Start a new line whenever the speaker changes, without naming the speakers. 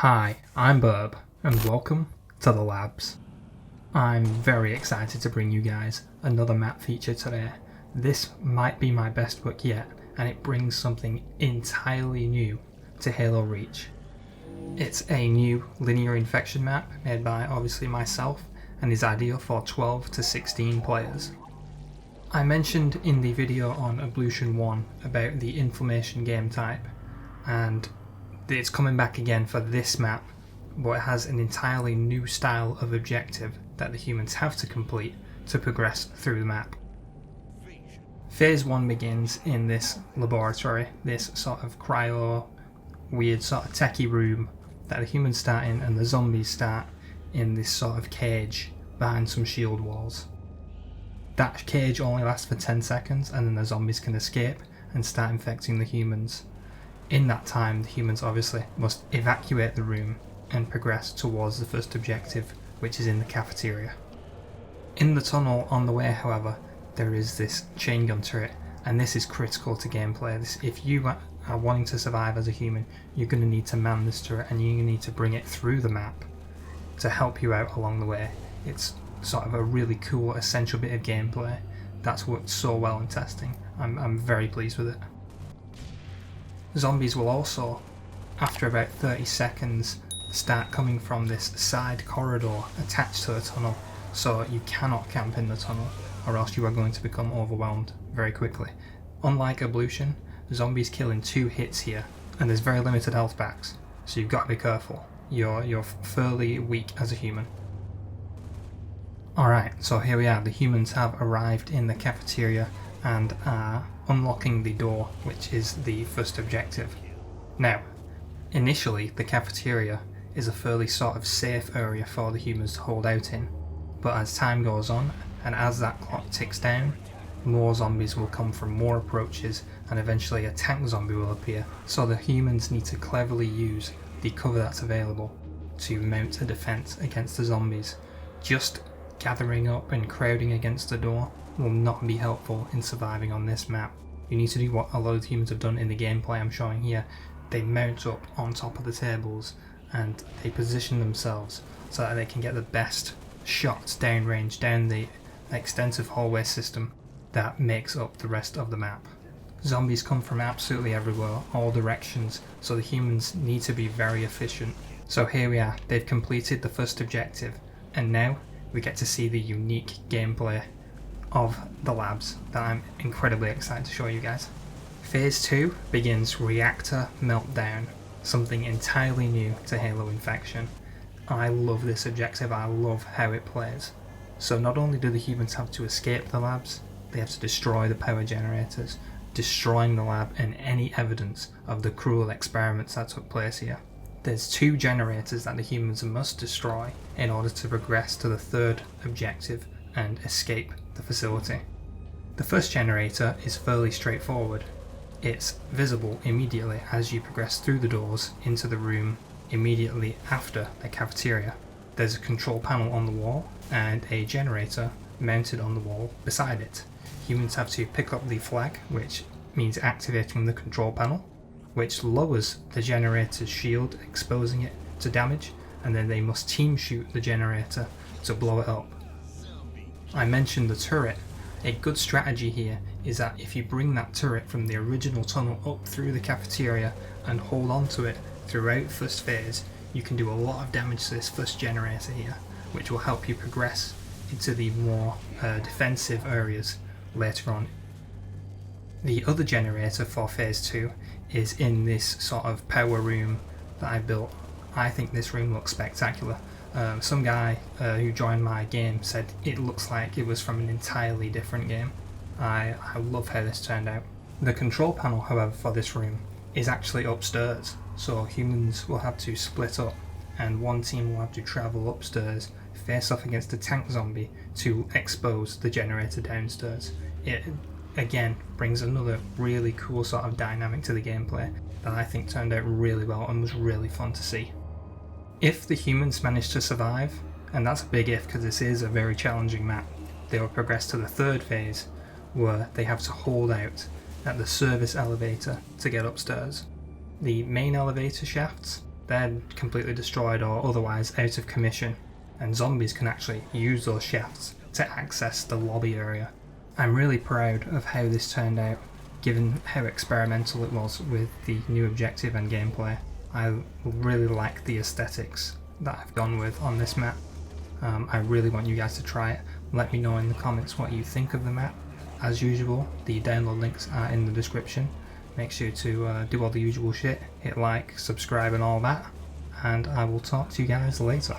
Hi, I'm Berb, and welcome to the labs. I'm very excited to bring you guys another map feature today. This might be my best work yet, and it brings something entirely new to Halo Reach. It's a new linear infection map made by obviously myself and is ideal for 12 to 16 players. I mentioned in the video on Ablution 1 about the inflammation game type, and it's coming back again for this map, but it has an entirely new style of objective that the humans have to complete to progress through the map. Phase 1 begins in this laboratory, this sort of cryo, weird sort of techie room that the humans start in and the zombies start in this sort of cage behind some shield walls. That cage only lasts for 10 seconds and then the zombies can escape and start infecting the humans. In that time, the humans obviously must evacuate the room and progress towards the first objective, which is in the cafeteria. In the tunnel on the way, however, there is this chain gun turret, and this is critical to gameplay. If you are wanting to survive as a human, you're going to need to man this turret and you need to bring it through the map to help you out along the way. It's sort of a really cool, essential bit of gameplay that's worked so well in testing. I'm very pleased with it. Zombies will also, after about 30 seconds, start coming from this side corridor attached to the tunnel, so you cannot camp in the tunnel or else you are going to become overwhelmed very quickly. Unlike Ablution, zombies kill in 2 hits here, and there's very limited health packs, so you've got to be careful. You're fairly weak as a human. Alright, so here we are. The humans have arrived in the cafeteria and are unlocking the door, which is the first objective. Now, initially the cafeteria is a fairly sort of safe area for the humans to hold out in, but as time goes on and as that clock ticks down, more zombies will come from more approaches and eventually a tank zombie will appear, so the humans need to cleverly use the cover that's available to mount a defense against the zombies. Just gathering up and crowding against the door will not be helpful in surviving on this map. You need to do what a lot of humans have done in the gameplay I'm showing here. They mount up on top of the tables and they position themselves so that they can get the best shots downrange down the extensive hallway system that makes up the rest of the map. Zombies come from absolutely everywhere, all directions, so the humans need to be very efficient. So here we are, they've completed the first objective, and now we get to see the unique gameplay of the labs that I'm incredibly excited to show you guys. Phase 2 begins Reactor Meltdown, something entirely new to Halo Infection. I love this objective, I love how it plays. So not only do the humans have to escape the labs, they have to destroy the power generators, destroying the lab and any evidence of the cruel experiments that took place here. There's 2 generators that the humans must destroy in order to progress to the third objective and escape the facility. The first generator is fairly straightforward. It's visible immediately as you progress through the doors into the room immediately after the cafeteria. There's a control panel on the wall and a generator mounted on the wall beside it. Humans have to pick up the flag, which means activating the control panel, which lowers the generator's shield, exposing it to damage, and then they must team shoot the generator to blow it up. I mentioned the turret. A good strategy here is that if you bring that turret from the original tunnel up through the cafeteria and hold on to it throughout first phase, you can do a lot of damage to this first generator here, which will help you progress into the more defensive areas later on. The other generator for phase 2 is in this sort of power room that I built. I think this room looks spectacular. Some guy who joined my game said it looks like it was from an entirely different game. I love how this turned out. The control panel, however, for this room is actually upstairs, so humans will have to split up and one team will have to travel upstairs, face off against a tank zombie to expose the generator downstairs. It again brings another really cool sort of dynamic to the gameplay that I think turned out really well and was really fun to see. If the humans manage to survive, and that's a big if because this is a very challenging map, they will progress to the third phase where they have to hold out at the service elevator to get upstairs. The main elevator shafts they're completely destroyed or otherwise out of commission, and zombies can actually use those shafts to access the lobby area. I'm really proud of how this turned out, given how experimental it was with the new objective and gameplay. I really like the aesthetics that I've gone with on this map. I really want you guys to try it. Let me know in the comments what you think of the map. As usual, the download links are in the description. Make sure to do all the usual shit, hit like, subscribe and all that, and I will talk to you guys later.